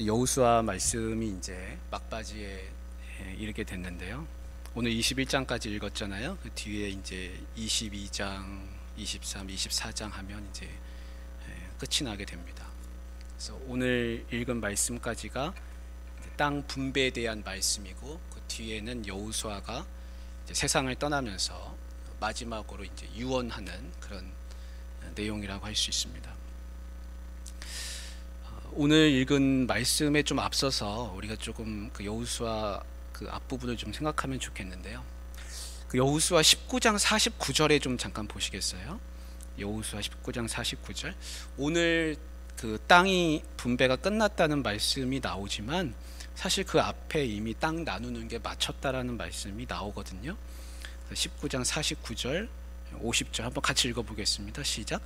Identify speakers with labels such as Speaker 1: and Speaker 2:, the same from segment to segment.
Speaker 1: 여호수아 말씀이 이제 막바지에 이르게 됐는데요. 오늘 21장까지 읽었잖아요. 그 뒤에 이제 22장, 23, 24장 하면 이제 끝이 나게 됩니다. 그래서 오늘 읽은 말씀까지가 땅 분배에 대한 말씀이고, 그 뒤에는 여호수아가 세상을 떠나면서 마지막으로 이제 유언하는 그런 내용이라고 할 수 있습니다. 오늘 읽은 말씀에 좀 앞서서 우리가 조금 그 여호수아 그 앞부분을 좀 생각하면 좋겠는데요. 그 여호수아 19장 49절에 좀 잠깐 보시겠어요? 여호수아 19장 49절. 오늘 그 땅이 분배가 끝났다는 말씀이 나오지만 사실 그 앞에 이미 땅 나누는 게 마쳤다라는 말씀이 나오거든요. 19장 49절 50절 한번 같이 읽어보겠습니다. 시작.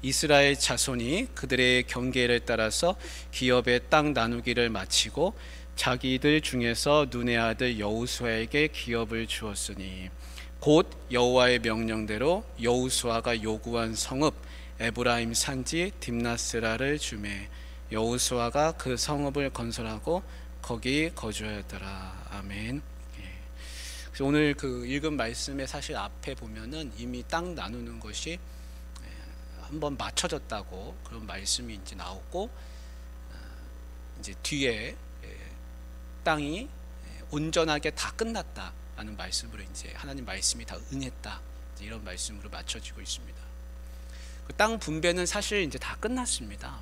Speaker 1: 이스라엘 자손이 그들의 경계를 따라서 기업의 땅 나누기를 마치고 자기들 중에서 눈의 아들 여호수아에게 기업을 주었으니 곧 여호와의 명령대로 여호수아가 요구한 성읍 에브라임 산지 딥나스라를 주매 여호수아가 그 성읍을 건설하고 거기 거주하였더라. 아멘. 오늘 그 읽은 말씀의 사실 앞에 보면은 이미 땅 나누는 것이 한번 맞춰졌다고 그런 말씀이 이제 나오고, 이제 뒤에 땅이 온전하게 다 끝났다라는 말씀으로 이제 하나님 말씀이 다 응했다, 이런 말씀으로 맞춰지고 있습니다. 그 땅 분배는 사실 이제 다 끝났습니다.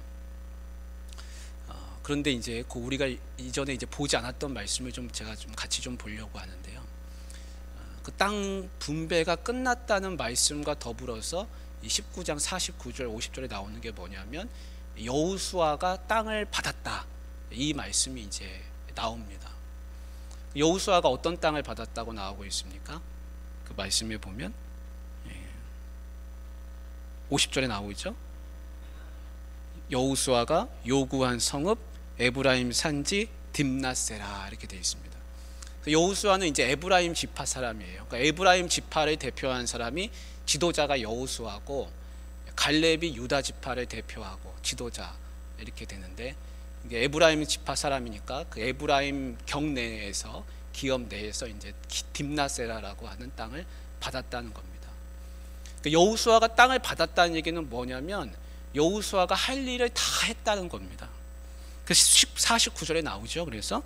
Speaker 1: 그런데 이제 그 우리가 이전에 이제 보지 않았던 말씀을 좀 제가 좀 같이 좀 보려고 하는데요. 그 땅 분배가 끝났다는 말씀과 더불어서 이 19장 49절 50절에 나오는 게 뭐냐면 여호수아가 땅을 받았다, 이 말씀이 이제 나옵니다. 여호수아가 어떤 땅을 받았다고 나오고 있습니까? 그 말씀에 보면 50절에 나오죠. 여호수아가 요구한 성읍 에브라임 산지 딥나세라, 이렇게 되어 있습니다. 여호수아는 이제 에브라임 지파 사람이에요. 그러니까 에브라임 지파를 대표한 사람이 지도자가 여호수아고, 갈렙이 유다 지파를 대표하고 지도자, 이렇게 되는데, 이게 에브라임 지파 사람이니까 그 에브라임 경내에서 기업 내에서 이제 딥나세라라고 하는 땅을 받았다는 겁니다. 여호수아가 땅을 받았다는 얘기는 뭐냐면 여호수아가 할 일을 다 했다는 겁니다. 그 49절에 나오죠. 그래서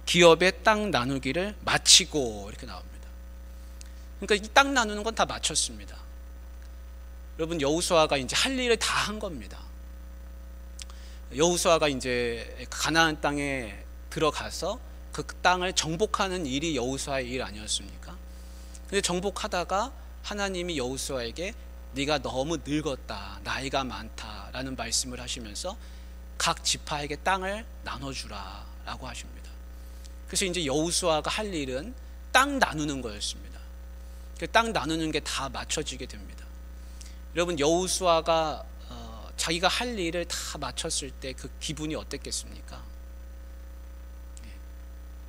Speaker 1: 기업의 땅 나누기를 마치고, 이렇게 나옵니다. 그러니까 이 땅 나누는 건 다 마쳤습니다. 여러분, 여호수아가 이제 할 일을 다 한 겁니다. 여호수아가 이제 가나안 땅에 들어가서 그 땅을 정복하는 일이 여호수아의 일 아니었습니까? 근데 정복하다가 하나님이 여호수아에게 네가 너무 늙었다, 나이가 많다라는 말씀을 하시면서 각 지파에게 땅을 나눠주라 라고 하십니다. 그래서 이제 여호수아가 할 일은 땅 나누는 거였습니다. 땅 나누는 게 다 맞춰지게 됩니다. 여러분, 여호수아가 자기가 할 일을 다 마쳤을 때 그 기분이 어땠겠습니까?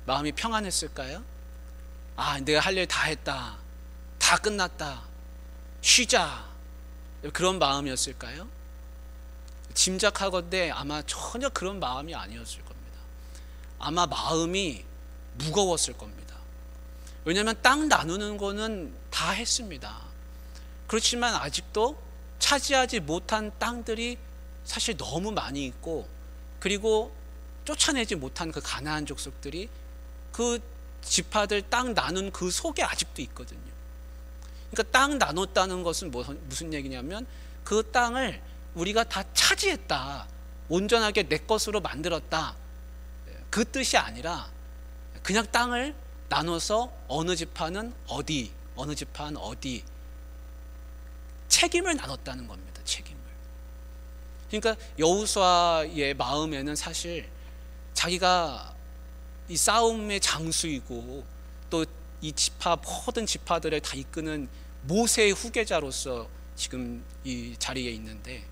Speaker 1: 마음이 평안했을까요? 아, 내가 할 일 다 했다, 다 끝났다, 쉬자, 그런 마음이었을까요? 짐작하건대 아마 전혀 그런 마음이 아니었을 겁니다. 아마 마음이 무거웠을 겁니다. 왜냐하면 땅 나누는 거는 다 했습니다. 그렇지만 아직도 차지하지 못한 땅들이 사실 너무 많이 있고, 그리고 쫓아내지 못한 그 가나안 족속들이 그 지파들 땅 나눈 그 속에 아직도 있거든요. 그러니까 땅 나눴다는 것은 무슨 얘기냐면 그 땅을 우리가 다 차지했다, 온전하게 내 것으로 만들었다, 그 뜻이 아니라 그냥 땅을 나눠서 어느 지파는 어디, 어느 지파는 어디, 책임을 나눴다는 겁니다. 책임을. 그러니까 여호수아의 마음에는 사실 자기가 이 싸움의 장수이고 또 이 지파, 모든 지파들을 다 이끄는 모세의 후계자로서 지금 이 자리에 있는데,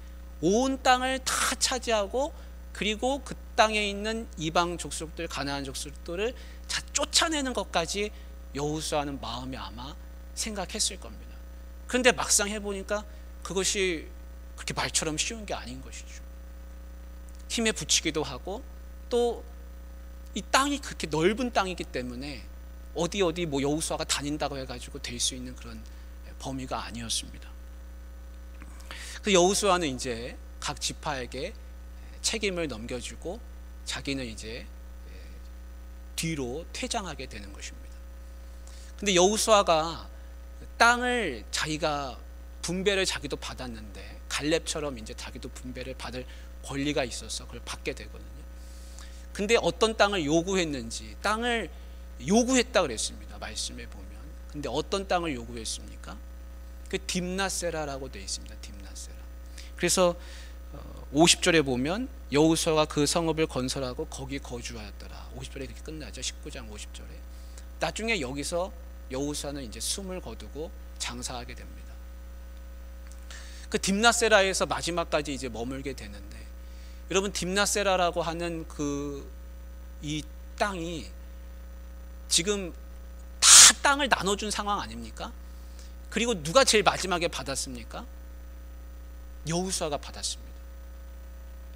Speaker 1: 온 땅을 다 차지하고 그리고 그 땅에 있는 이방 족속들, 가나안 족속들을 다 쫓아내는 것까지 여호수아는 마음에 아마 생각했을 겁니다. 그런데 막상 해보니까 그것이 그렇게 말처럼 쉬운 게 아닌 것이죠. 힘에 부치기도 하고 또 이 땅이 그렇게 넓은 땅이기 때문에 어디 뭐 여호수아가 다닌다고 해가지고 될 수 있는 그런 범위가 아니었습니다. 그 여호수아는 이제 각 지파에게 책임을 넘겨주고 자기는 이제 뒤로 퇴장하게 되는 것입니다. 근데 여호수아가 땅을 자기가 분배를 자기도 받았는데 갈렙처럼 이제 자기도 분배를 받을 권리가 있어서 그걸 받게 되거든요. 근데 어떤 땅을 요구했는지, 땅을 요구했다 그랬습니다. 말씀에 보면. 근데 어떤 땅을 요구했습니까? 그 딥나세라라고 되어 있습니다. 딥나세라. 그래서 50절에 보면 여호수아가 그 성읍을 건설하고 거기 거주하였더라. 50절에 그렇게 끝나죠. 19장 50절에. 나중에 여기서 여호수아는 이제 숨을 거두고 장사하게 됩니다. 그 딥나세라에서 마지막까지 이제 머물게 되는데, 여러분 딥나세라라고 하는 이 땅이 지금 다 땅을 나눠준 상황 아닙니까? 그리고 누가 제일 마지막에 받았습니까? 여호수아가 받았습니다.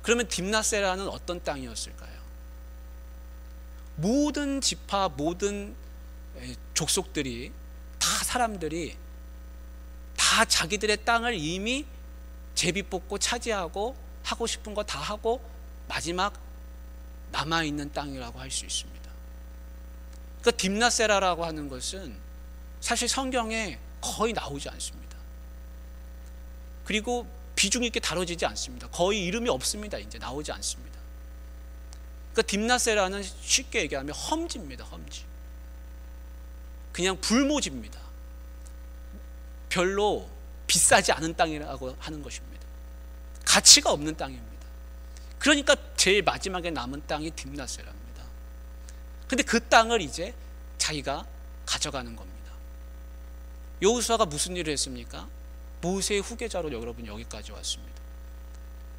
Speaker 1: 그러면 딥나세라는 어떤 땅이었을까요? 모든 지파, 모든 족속들이, 다 사람들이 다 자기들의 땅을 이미 제비 뽑고 차지하고 하고 싶은 거 다 하고 마지막 남아있는 땅이라고 할 수 있습니다. 그러니까 딥나세라라고 하는 것은 사실 성경에 거의 나오지 않습니다. 그리고 비중 있게 다뤄지지 않습니다. 거의 이름이 없습니다. 이제 나오지 않습니다. 그러니까 딥나세라는 쉽게 얘기하면 험지입니다. 험지. 그냥 불모지입니다. 별로 비싸지 않은 땅이라고 하는 것입니다. 가치가 없는 땅입니다. 그러니까 제일 마지막에 남은 땅이 딥나세라입니다. 근데 그 땅을 이제 자기가 가져가는 겁니다. 여호수아가 무슨 일을 했습니까? 모세의 후계자로 여러분 여기까지 왔습니다.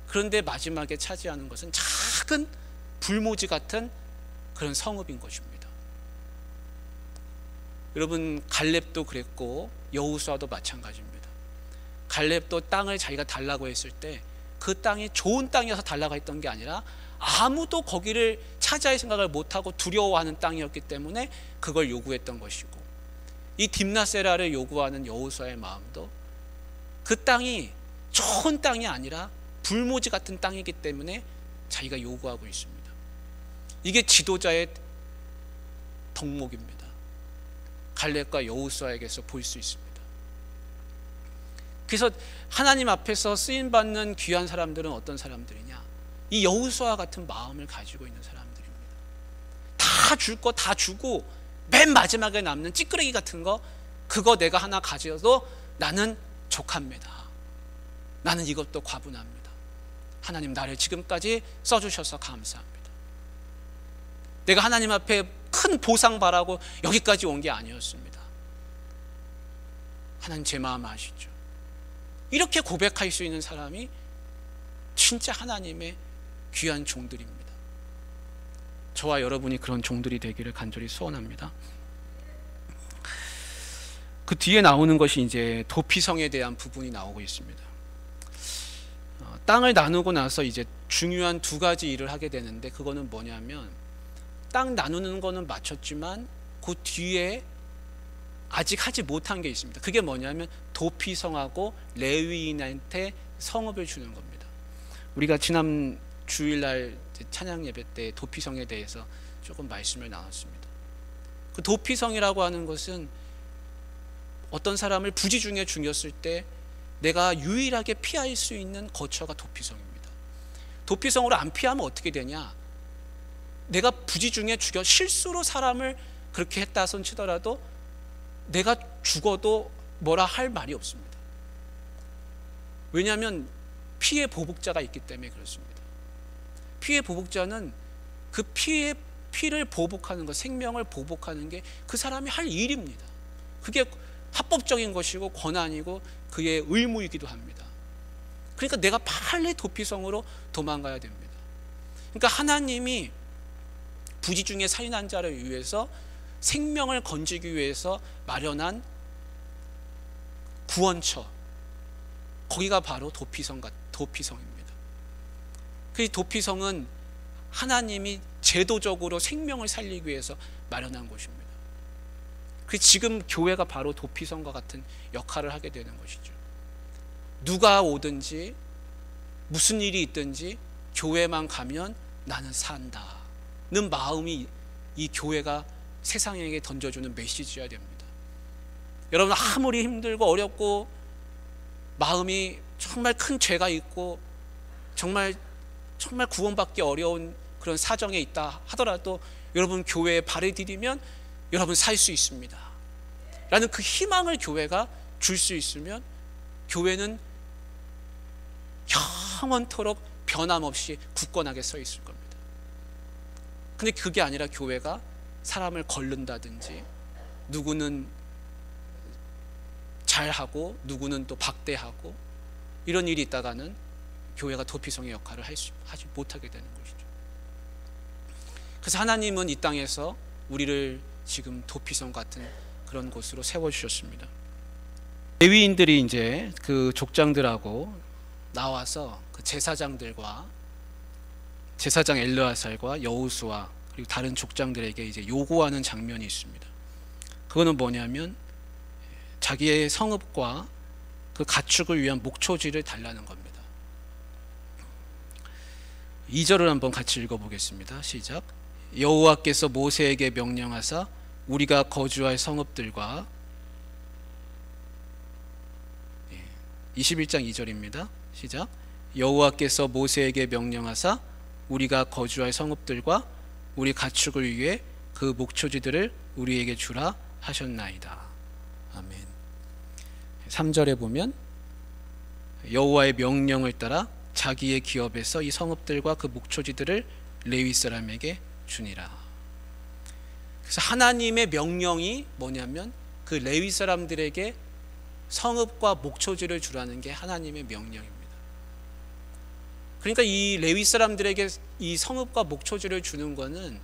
Speaker 1: 그런데 마지막에 차지하는 것은 작은 불모지 같은 그런 성읍인 것입니다. 여러분 갈렙도 그랬고 여호수아도 마찬가지입니다. 갈렙도 땅을 자기가 달라고 했을 때 그 땅이 좋은 땅이어서 달라고 했던 게 아니라 아무도 거기를 차지할 생각을 못하고 두려워하는 땅이었기 때문에 그걸 요구했던 것이고, 이 딥나세라를 요구하는 여호수아의 마음도 그 땅이 좋은 땅이 아니라 불모지 같은 땅이기 때문에 자기가 요구하고 있습니다. 이게 지도자의 덕목입니다. 갈렙과 여호수아에게서 볼 수 있습니다. 그래서 하나님 앞에서 쓰임받는 귀한 사람들은 어떤 사람들이냐? 이 여호수아 같은 마음을 가지고 있는 사람들입니다. 다 줄 거 다 주고 맨 마지막에 남는 찌끄레기 같은 거, 그거 내가 하나 가져도 나는 족합니다. 나는 이것도 과분합니다. 하나님 나를 지금까지 써주셔서 감사합니다. 내가 하나님 앞에 큰 보상 바라고 여기까지 온 게 아니었습니다. 하나님 제 마음 아시죠? 이렇게 고백할 수 있는 사람이 진짜 하나님의 귀한 종들입니다. 저와 여러분이 그런 종들이 되기를 간절히 소원합니다. 그 뒤에 나오는 것이 이제 도피성에 대한 부분이 나오고 있습니다. 땅을 나누고 나서 이제 중요한 두 가지 일을 하게 되는데, 그거는 뭐냐면 땅 나누는 거는 마쳤지만 그 뒤에 아직 하지 못한 게 있습니다. 그게 뭐냐면 도피성하고 레위인한테 성읍을 주는 겁니다. 우리가 지난 주일날 찬양 예배 때 도피성에 대해서 조금 말씀을 나눴습니다. 그 도피성이라고 하는 것은 어떤 사람을 부지 중에 죽였을 때 내가 유일하게 피할 수 있는 거처가 도피성입니다. 도피성으로 안 피하면 어떻게 되냐? 내가 부지 중에 죽여 실수로 사람을 그렇게 했다 손 치더라도 내가 죽어도 뭐라 할 말이 없습니다. 왜냐하면 피의 보복자가 있기 때문에 그렇습니다. 피의 보복자는 그 피를 보복하는 것, 생명을 보복하는 게 그 사람이 할 일입니다. 그게 합법적인 것이고 권한이고 그의 의무이기도 합니다. 그러니까 내가 빨리 도피성으로 도망가야 됩니다. 그러니까 하나님이 부지 중에 살인한 자를 위해서 생명을 건지기 위해서 마련한 구원처, 거기가 바로 도피성입니다. 그 도피성은 하나님이 제도적으로 생명을 살리기 위해서 마련한 곳입니다. 그 지금 교회가 바로 도피성과 같은 역할을 하게 되는 것이죠. 누가 오든지 무슨 일이 있든지 교회만 가면 나는 산다는 마음이 이 교회가 세상에게 던져주는 메시지여야 됩니다. 여러분, 아무리 힘들고 어렵고 마음이 정말 큰 죄가 있고 정말 구원받기 어려운 그런 사정에 있다 하더라도 여러분 교회에 발을 디디면 여러분 살 수 있습니다 라는 그 희망을 교회가 줄 수 있으면 교회는 영원토록 변함없이 굳건하게 서 있을 겁니다. 근데 그게 아니라 교회가 사람을 거른다든지 누구는 잘하고 누구는 또 박대하고 이런 일이 있다가는 교회가 도피성의 역할을 하지 못하게 되는 것이죠. 그래서 하나님은 이 땅에서 우리를 지금 도피성 같은 그런 곳으로 세워주셨습니다. 레위인들이 이제 그 족장들하고 나와서 그 제사장들과 제사장 엘르아살과 여호수아 그리고 다른 족장들에게 이제 요구하는 장면이 있습니다. 그거는 뭐냐면 자기의 성읍과 그 가축을 위한 목초지를 달라는 겁니다. 2절을 한번 같이 읽어보겠습니다. 시작. 여호와께서 모세에게 명령하사 우리가 거주할 성읍들과 21장 2절입니다. 시작. 여호와께서 모세에게 명령하사 우리가 거주할 성읍들과 우리 가축을 위해 그 목초지들을 우리에게 주라 하셨나이다. 아멘. 3절에 보면 여호와의 명령을 따라 자기의 기업에서 이 성읍들과 그 목초지들을 레위 사람에게 주니라. 그래서 하나님의 명령이 뭐냐면 그 레위 사람들에게 성읍과 목초지를 주라는 게 하나님의 명령입니다. 그러니까 이 레위 사람들에게 이 성읍과 목초지를 주는 것은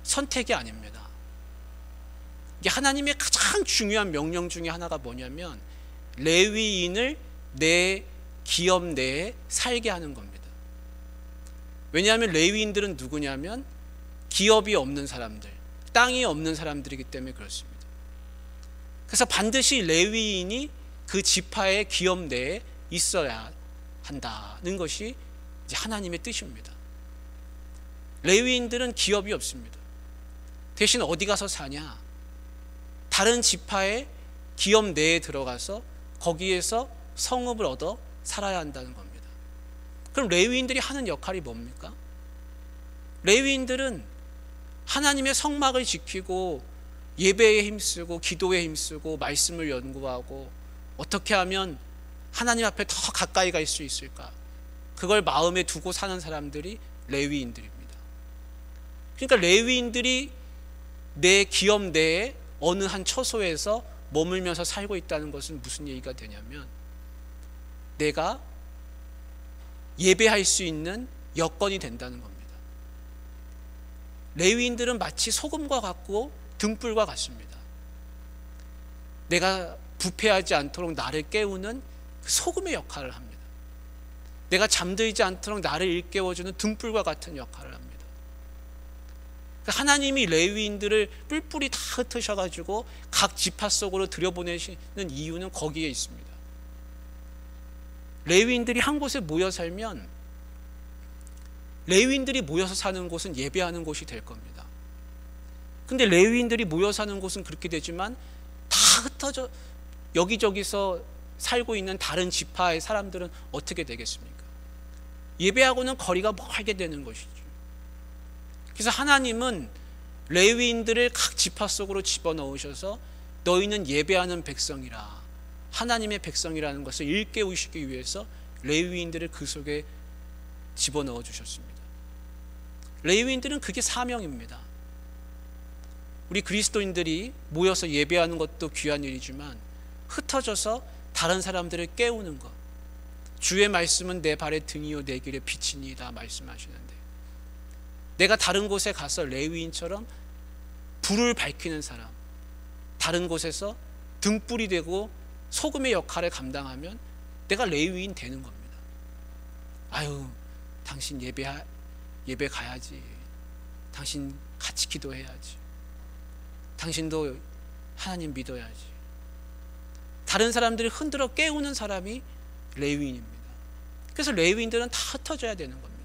Speaker 1: 선택이 아닙니다. 이게 하나님의 가장 중요한 명령 중에 하나가 뭐냐면 레위인을 내 기업 내에 살게 하는 겁니다. 왜냐하면 레위인들은 누구냐면 기업이 없는 사람들, 땅이 없는 사람들이기 때문에 그렇습니다. 그래서 반드시 레위인이 그 지파의 기업 내에 있어야 한다는 것이 이제 하나님의 뜻입니다. 레위인들은 기업이 없습니다. 대신 어디 가서 사냐? 다른 지파의 기업 내에 들어가서 거기에서 성읍을 얻어 살아야 한다는 겁니다. 그럼 레위인들이 하는 역할이 뭡니까? 레위인들은 하나님의 성막을 지키고 예배에 힘쓰고 기도에 힘쓰고 말씀을 연구하고 어떻게 하면 하나님 앞에 더 가까이 갈 수 있을까? 그걸 마음에 두고 사는 사람들이 레위인들입니다. 그러니까 레위인들이 내 기업 내에 어느 한 처소에서 머물면서 살고 있다는 것은 무슨 얘기가 되냐면 내가 예배할 수 있는 여건이 된다는 겁니다. 레위인들은 마치 소금과 같고 등불과 같습니다. 내가 부패하지 않도록 나를 깨우는 그 소금의 역할을 합니다. 내가 잠들지 않도록 나를 일깨워주는 등불과 같은 역할을 합니다. 하나님이 레위인들을 뿔뿔이 다 흩으셔가지고 각 지파 속으로 들여보내시는 이유는 거기에 있습니다. 레위인들이 한 곳에 모여 살면 레위인들이 모여서 사는 곳은 예배하는 곳이 될 겁니다. 근데 레위인들이 모여 사는 곳은 그렇게 되지만 다 흩어져 여기저기서 살고 있는 다른 지파의 사람들은 어떻게 되겠습니까? 예배하고는 거리가 멀게 되는 것이죠. 그래서 하나님은 레위인들을 각 지파 속으로 집어넣으셔서 너희는 예배하는 백성이라, 하나님의 백성이라는 것을 일깨우시기 위해서 레위인들을 그 속에 집어넣어 주셨습니다. 레위인들은 그게 사명입니다. 우리 그리스도인들이 모여서 예배하는 것도 귀한 일이지만 흩어져서 다른 사람들을 깨우는 것, 주의 말씀은 내 발의 등이요 내 길의 빛이니이다 말씀하시는데 내가 다른 곳에 가서 레위인처럼 불을 밝히는 사람, 다른 곳에서 등불이 되고 소금의 역할을 감당하면 내가 레위인 되는 겁니다. 아유, 당신 예배 가야지. 당신 같이 기도해야지. 당신도 하나님 믿어야지. 다른 사람들이 흔들어 깨우는 사람이 레위인입니다. 그래서 레위인들은 다 흩어져야 되는 겁니다.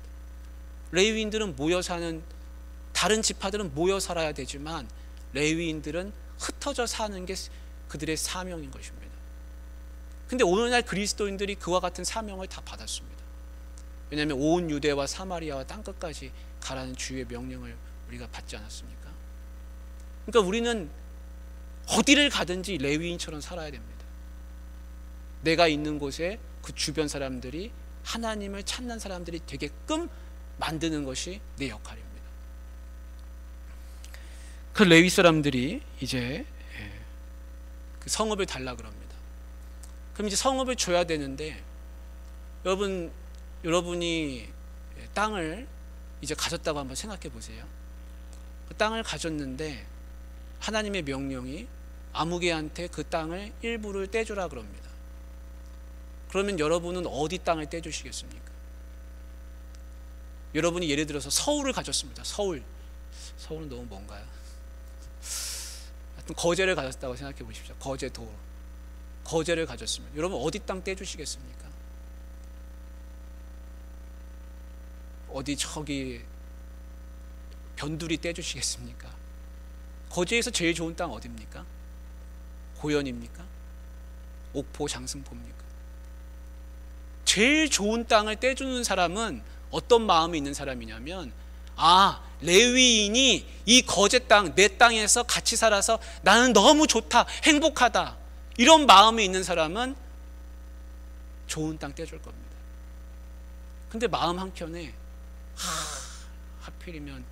Speaker 1: 레위인들은 모여 사는, 다른 지파들은 모여 살아야 되지만 레위인들은 흩어져 사는 게 그들의 사명인 것입니다. 근데 오늘날 그리스도인들이 그와 같은 사명을 다 받았습니다. 왜냐하면 온 유대와 사마리아와 땅끝까지 가라는 주의 명령을 우리가 받지 않았습니까? 그러니까 우리는 어디를 가든지 레위인처럼 살아야 됩니다. 내가 있는 곳에 그 주변 사람들이 하나님을 찾는 사람들이 되게끔 만드는 것이 내 역할입니다. 그 레위 사람들이 이제 그 성읍을 달라 그럽니다. 그럼 이제 성읍을 줘야 되는데, 여러분이 땅을 이제 가졌다고 한번 생각해 보세요. 그 땅을 가졌는데 하나님의 명령이 아무개한테 그 땅을 일부를 떼주라 그럽니다. 그러면 여러분은 어디 땅을 떼주시겠습니까? 여러분이 예를 들어서 서울을 가졌습니다. 서울은 너무 뭔가요? 하여튼 거제를 가졌다고 생각해 보십시오. 거제를 가졌습니다. 여러분 어디 땅 떼주시겠습니까? 어디 저기 변두리 떼주시겠습니까? 거제에서 제일 좋은 땅 어디입니까? 고현입니까? 옥포, 장승포입니까? 제일 좋은 땅을 떼주는 사람은 어떤 마음이 있는 사람이냐면, 레위인이 이 거제 땅, 내 땅에서 같이 살아서 나는 너무 좋다, 행복하다, 이런 마음이 있는 사람은 좋은 땅 떼줄 겁니다. 근데 마음 한켠에 하필이면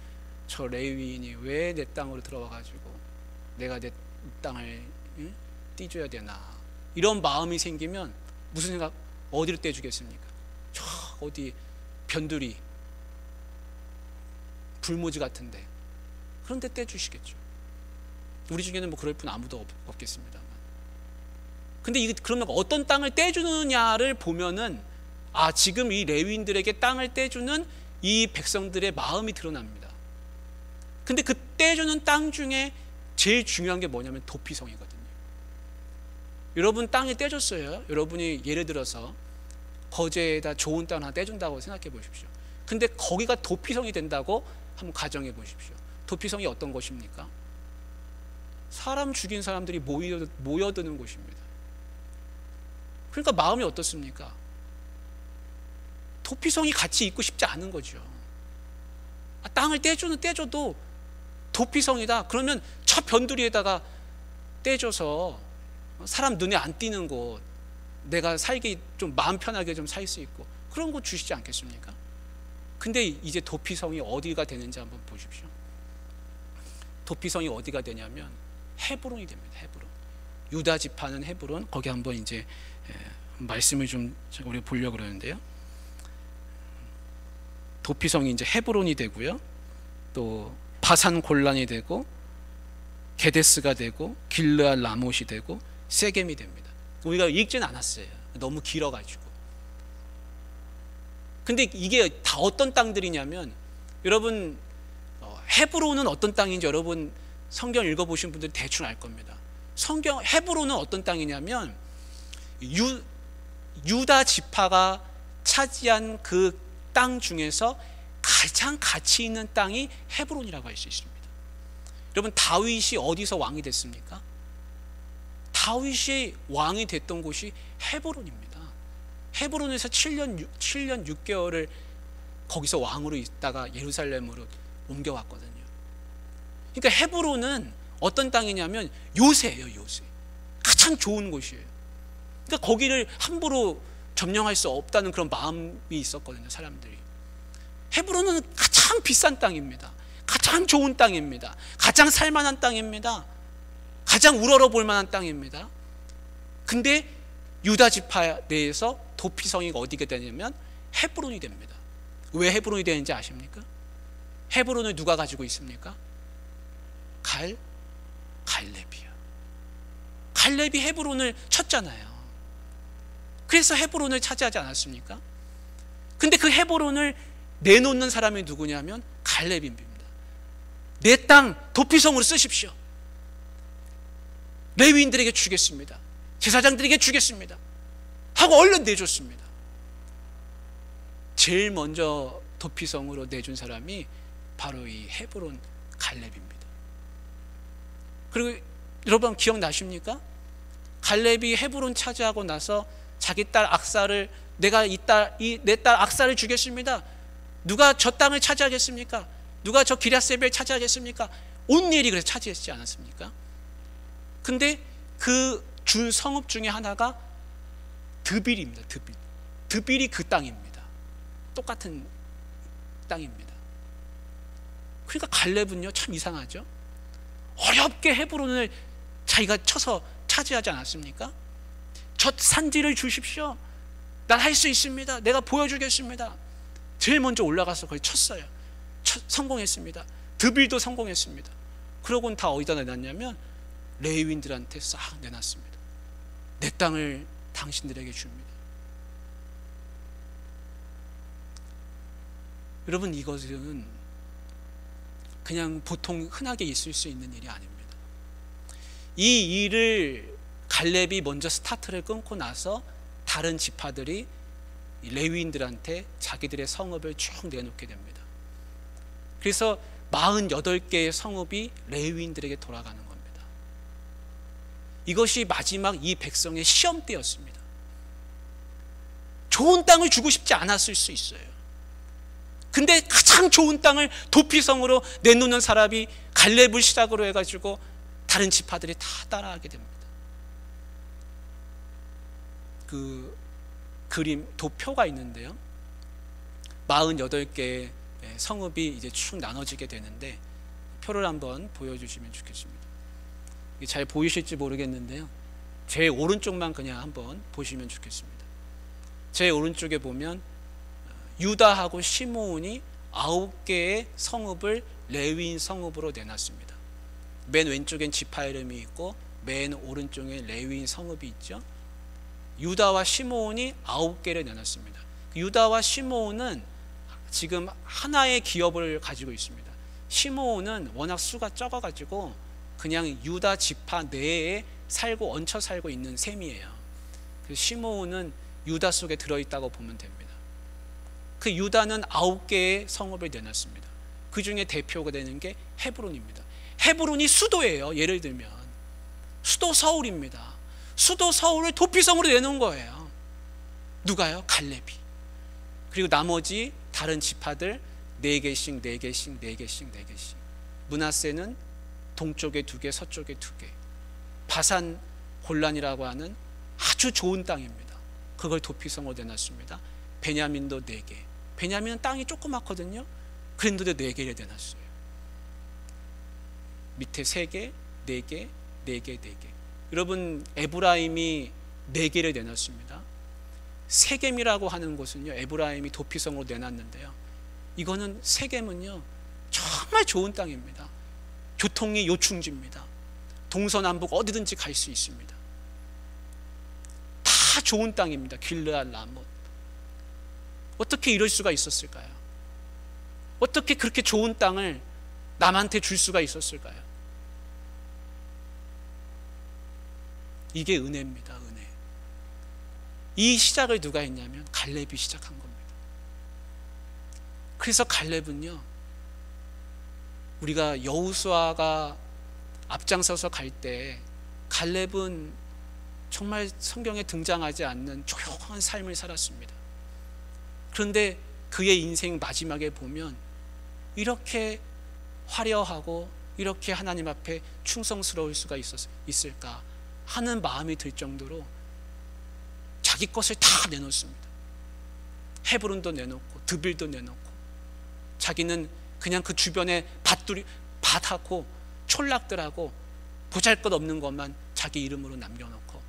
Speaker 1: 저 레위인이 왜 내 땅으로 들어와 가지고 내가 내 땅을 떼줘야 되나, 이런 마음이 생기면 무슨 생각, 어디로 떼주겠습니까? 저 어디 변두리, 불모지 같은데, 그런데 떼주시겠죠. 우리 중에는 뭐 그럴 분 아무도 없겠습니다만. 근데 그러면 어떤 땅을 떼주느냐를 보면은 지금 이 레위인들에게 땅을 떼주는 이 백성들의 마음이 드러납니다. 근데 그 떼주는 땅 중에 제일 중요한 게 뭐냐면 도피성이거든요. 여러분 땅이 떼줬어요. 여러분이 예를 들어서 거제에다 좋은 땅 하나 떼준다고 생각해 보십시오. 근데 거기가 도피성이 된다고 한번 가정해 보십시오. 도피성이 어떤 것입니까? 사람 죽인 사람들이 모여드는 곳입니다. 그러니까 마음이 어떻습니까? 도피성이 같이 있고 싶지 않은 거죠. 땅을 떼줘도 도피성이다. 그러면 저 변두리에다가 떼줘서 사람 눈에 안 띄는 곳, 내가 살기 좀 마음 편하게 좀 살 수 있고, 그런 곳 주시지 않겠습니까? 근데 이제 도피성이 어디가 되는지 한번 보십시오. 도피성이 어디가 되냐면 헤브론이 됩니다. 헤브론. 유다 지파는 헤브론. 거기 한번 이제 말씀을 좀 우리 보려고 그러는데요. 도피성이 이제 헤브론이 되고요. 또 바산 골란이 되고, 게데스가 되고, 길르앗 라못이 되고, 세겜이 됩니다. 우리가 읽지는 않았어요. 너무 길어가지고. 근데 이게 다 어떤 땅들이냐면, 여러분 헤브론은 어떤 땅인지 여러분 성경 읽어보신 분들이 대충 알 겁니다. 헤브론은 어떤 땅이냐면 유다 지파가 차지한 그 땅 중에서 가장 가치 있는 땅이 헤브론이라고 할 수 있습니다. 여러분 다윗이 어디서 왕이 됐습니까? 다윗이 왕이 됐던 곳이 헤브론입니다. 헤브론에서 7년 6개월을 거기서 왕으로 있다가 예루살렘으로 옮겨왔거든요. 그러니까 헤브론은 어떤 땅이냐면 요새예요. 요새. 가장 좋은 곳이에요. 그러니까 거기를 함부로 점령할 수 없다는 그런 마음이 있었거든요. 사람들이. 헤브론은 가장 비싼 땅입니다. 가장 좋은 땅입니다. 가장 살만한 땅입니다. 가장 우러러 볼 만한 땅입니다. 근데 유다 지파 내에서 도피성이 어디가 되냐면 헤브론이 됩니다. 왜 헤브론이 되는지 아십니까? 헤브론을 누가 가지고 있습니까? 갈렙이요. 갈렙이 헤브론을 쳤잖아요. 그래서 헤브론을 차지하지 않았습니까? 근데 그 헤브론을 내놓는 사람이 누구냐면 갈렙입니다. 내 땅 도피성으로 쓰십시오. 레위인들에게 주겠습니다. 제사장들에게 주겠습니다. 하고 얼른 내줬습니다. 제일 먼저 도피성으로 내준 사람이 바로 이 헤브론 갈렙입니다. 그리고 여러분 기억나십니까? 갈렙이 헤브론 차지하고 나서 자기 딸 악사를 내가 내 딸 악사를 주겠습니다. 누가 저 땅을 차지하겠습니까? 누가 저 기럇세벨 차지하겠습니까? 온일이 그래서 차지했지 않았습니까? 근데 그 준 성읍 중에 하나가 드빌입니다. 드빌이 그 땅입니다. 똑같은 땅입니다. 그러니까 갈렙은요 참 이상하죠. 어렵게 헤브론을 자기가 쳐서 차지하지 않았습니까? 저 산지를 주십시오. 난 할 수 있습니다. 내가 보여주겠습니다. 제일 먼저 올라가서 거기 쳤어요. 성공했습니다. 드빌도 성공했습니다. 그러고는 다 어디다 내놨냐면 레위인들한테 싹 내놨습니다. 내 땅을 당신들에게 줍니다. 여러분 이것은 그냥 보통 흔하게 있을 수 있는 일이 아닙니다. 이 일을 갈렙이 먼저 스타트를 끊고 나서 다른 지파들이 레위인들한테 자기들의 성읍을 쭉 내놓게 됩니다. 그래서 48개의 성읍이 레위인들에게 돌아가는 겁니다. 이것이 마지막 이 백성의 시험 때였습니다. 좋은 땅을 주고 싶지 않았을 수 있어요. 근데 가장 좋은 땅을 도피성으로 내놓는 사람이 갈렙을 시작으로 해가지고 다른 지파들이 다 따라하게 됩니다. 그 그림 도표가 있는데요, 48개의 성읍이 이제 쭉 나눠지게 되는데 표를 한번 보여주시면 좋겠습니다. 잘 보이실지 모르겠는데요, 제 오른쪽만 그냥 한번 보시면 좋겠습니다. 제 오른쪽에 보면 유다하고 시므온이 9개의 성읍을 레위인 성읍으로 내놨습니다. 맨 왼쪽엔 지파 이름이 있고 맨 오른쪽에 레위인 성읍이 있죠. 유다와 시므온이 9개를 내놨습니다. 유다와 시므온은 지금 하나의 기업을 가지고 있습니다. 시므온은 워낙 수가 적어가지고 그냥 유다 지파 내에 얹혀 살고 있는 셈이에요. 시므온은 유다 속에 들어있다고 보면 됩니다. 그 유다는 9개의 성읍을 내놨습니다. 그 중에 대표가 되는 게 헤브론입니다. 헤브론이 수도예요. 예를 들면 수도 서울입니다. 수도 서울을 도피성으로 내놓은 거예요. 누가요? 갈렙이. 그리고 나머지 다른 지파들 4개씩 므낫세는 동쪽에 2개, 서쪽에 2개. 바산 골란이라고 하는 아주 좋은 땅입니다. 그걸 도피성으로 내놨습니다. 베냐민도 4개. 베냐민은 땅이 조그맣거든요. 그런데도 4개를 내놨어요. 밑에 3개, 4개, 4개, 4개. 여러분 에브라임이 4개를 내놨습니다. 세겜이라고 하는 곳은요, 에브라임이 도피성으로 내놨는데요, 이거는 세겜은요 정말 좋은 땅입니다. 교통이 요충지입니다. 동서남북 어디든지 갈 수 있습니다. 다 좋은 땅입니다. 길르앗 라못. 어떻게 이럴 수가 있었을까요? 어떻게 그렇게 좋은 땅을 남한테 줄 수가 있었을까요? 이게 은혜입니다. 은혜. 이 시작을 누가 했냐면 갈렙이 시작한 겁니다. 그래서 갈렙은요, 우리가 여호수아가 앞장서서 갈 때 갈렙은 정말 성경에 등장하지 않는 조용한 삶을 살았습니다. 그런데 그의 인생 마지막에 보면 이렇게 화려하고 이렇게 하나님 앞에 충성스러울 수가 있을까 하는 마음이 들 정도로 자기 것을 다 내놓습니다. 헤브론도 내놓고 드빌도 내놓고, 자기는 그냥 그 주변에 밭하고 촌락들하고 보잘것없는 것만 자기 이름으로 남겨놓고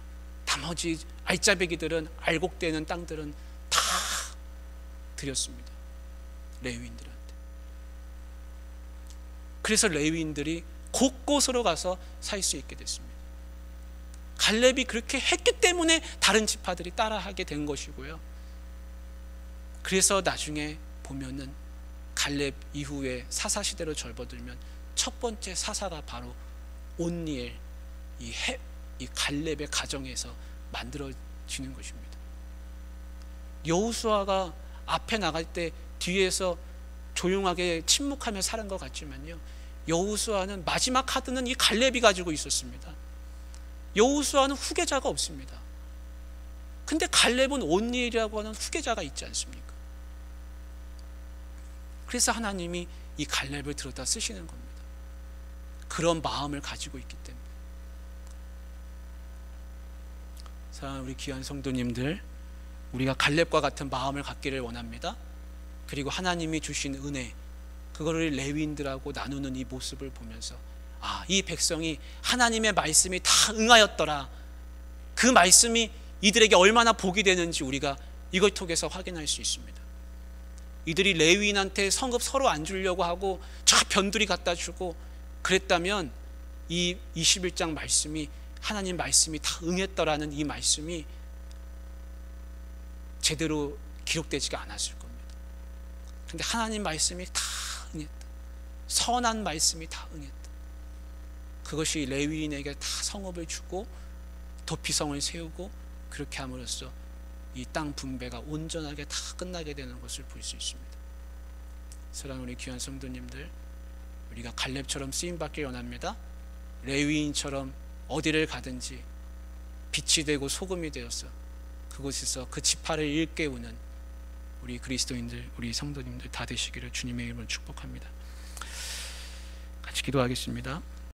Speaker 1: 나머지 알짜배기들은 알곡되는 땅들은 다 드렸습니다. 레위인들한테. 그래서 레위인들이 곳곳으로 가서 살 수 있게 됐습니다. 갈렙이 그렇게 했기 때문에 다른 지파들이 따라하게 된 것이고요. 그래서 나중에 보면은 갈렙 이후에 사사시대로 접어들면 첫 번째 사사가 바로 온니엘, 이 갈렙의 가정에서 만들어지는 것입니다. 여호수아가 앞에 나갈 때 뒤에서 조용하게 침묵하며 사는 것 같지만요, 여호수아는 마지막 카드는 이 갈렙이 가지고 있었습니다. 여호수아는 후계자가 없습니다. 근데 갈렙은 온니엘이라고 하는 후계자가 있지 않습니까? 그래서 하나님이 이 갈렙을 들었다 쓰시는 겁니다. 그런 마음을 가지고 있기 때문에. 사랑하는 우리 귀한 성도님들, 우리가 갈렙과 같은 마음을 갖기를 원합니다. 그리고 하나님이 주신 은혜, 그거를 레위인들하고 나누는 이 모습을 보면서, 이 백성이 하나님의 말씀이 다 응하였더라, 그 말씀이 이들에게 얼마나 복이 되는지 우리가 이걸 통해서 확인할 수 있습니다. 이들이 레위인한테 성읍 서로 안 주려고 하고 저 변두리 갖다 주고 그랬다면 이 21장 말씀이, 하나님 말씀이 다 응했더라는 이 말씀이 제대로 기록되지가 않았을 겁니다. 근데 하나님 말씀이 다 응했다, 선한 말씀이 다 응했다. 그것이 레위인에게 다 성읍을 주고 도피성을 세우고 그렇게 함으로써 이 땅 분배가 온전하게 다 끝나게 되는 것을 볼 수 있습니다. 사랑하는 우리 귀한 성도님들, 우리가 갈렙처럼 쓰임받길 원합니다. 레위인처럼 어디를 가든지 빛이 되고 소금이 되어서 그곳에서 그 지파를 일깨우는 우리 그리스도인들, 우리 성도님들 다 되시기를 주님의 이름으로 축복합니다. 같이 기도하겠습니다.